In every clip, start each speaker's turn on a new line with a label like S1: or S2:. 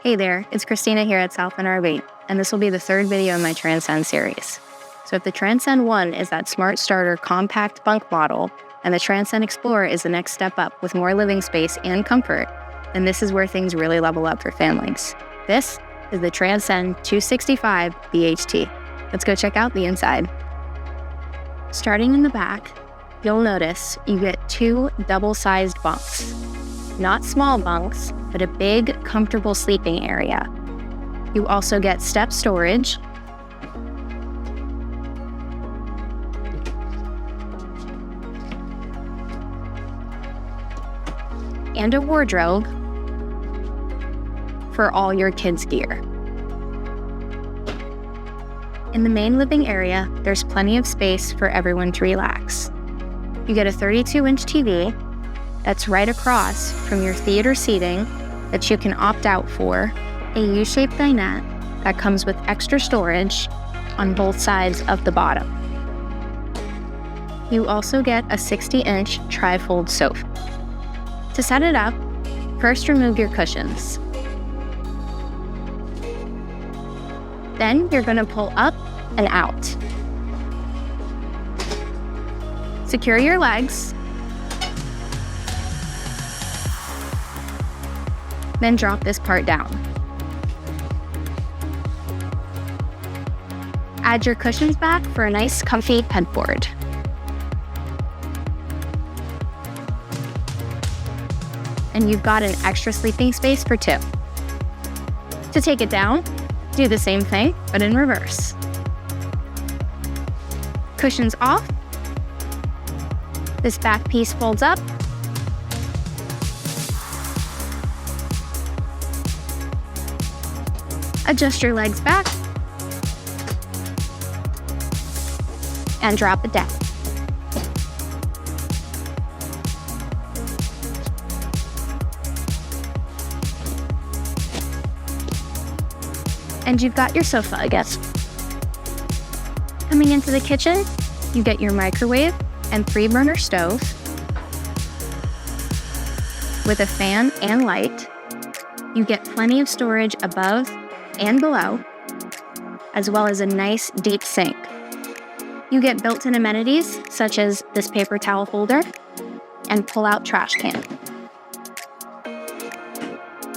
S1: Hey there, it's Christina here at Southland RV, and this will be the third video in my Transcend series. So if the Transcend 1 is that smart starter compact bunk model, and the Transcend Explorer is the next step up with more living space and comfort, then this is where things really level up for families. This is the Transcend 265BHT. Let's go check out the inside. Starting in the back, you'll notice you get two double-sized bunks. Not small bunks, but a big, comfortable sleeping area. You also get step storage, and a wardrobe for all your kids' gear. In the main living area, there's plenty of space for everyone to relax. You get a 32-inch TV that's right across from your theater seating that you can opt out for, a U-shaped dinette that comes with extra storage on both sides of the bottom. You also get a 60-inch tri-fold sofa. To set it up, first remove your cushions. Then you're going to pull up and out. Secure your legs. Then drop this part down. Add your cushions back for a nice comfy headboard. And you've got an extra sleeping space for two. To take it down, do the same thing, but in reverse. Cushions off. This back piece folds up. Adjust your legs back and drop it down. And you've got your sofa again. Coming into the kitchen, you get your microwave and 3-burner stove with a fan and light. You get plenty of storage above and below, as well as a nice deep sink. You get built-in amenities such as this paper towel holder and pull-out trash can.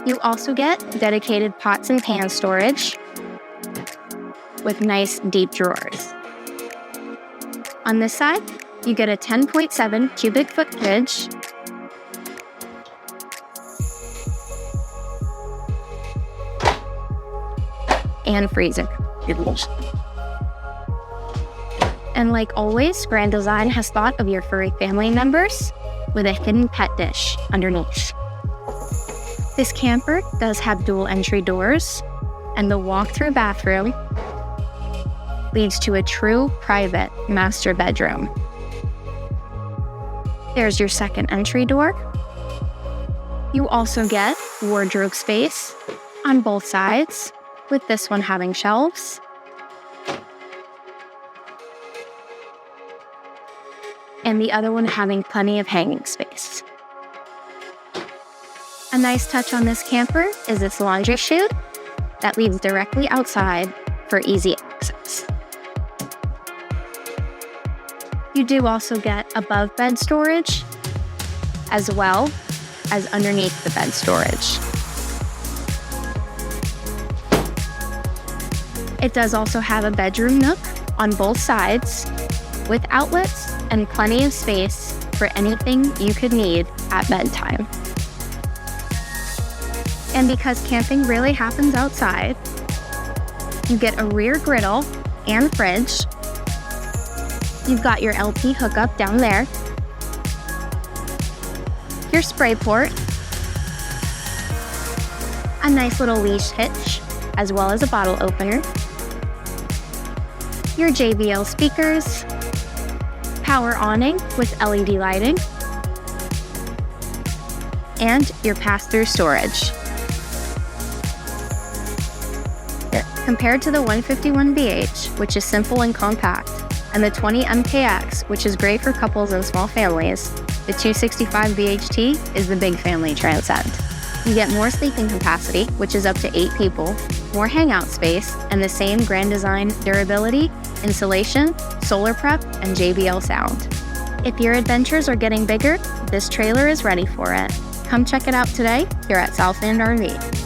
S1: You also get dedicated pots and pan storage with nice deep drawers. On this side, you get a 10.7 cubic foot fridge, and freezer. And like always, Grand Design has thought of your furry family members with a hidden pet dish underneath. This camper does have dual entry doors, and the walk-through bathroom leads to a true private master bedroom. There's your second entry door. You also get wardrobe space on both sides, with this one having shelves. And the other one having plenty of hanging space. A nice touch on this camper is this laundry chute that leads directly outside for easy access. You do also get above bed storage, as well as underneath the bed storage. It does also have a bedroom nook on both sides, with outlets and plenty of space for anything you could need at bedtime. And because camping really happens outside, you get a rear griddle and fridge. You've got your LP hookup down there, your spray port, a nice little leash hitch, as well as a bottle opener, your JBL speakers, power awning with LED lighting, and your pass-through storage. Compared to the 151BH, which is simple and compact, and the 20 MKX, which is great for couples and small families, the 265BHT is the big family Transcend. You get more sleeping capacity, which is up to 8 people, more hangout space, and the same Grand Design durability, insulation, solar prep, and JBL sound. If your adventures are getting bigger, this trailer is ready for it. Come check it out today here at Southland RV.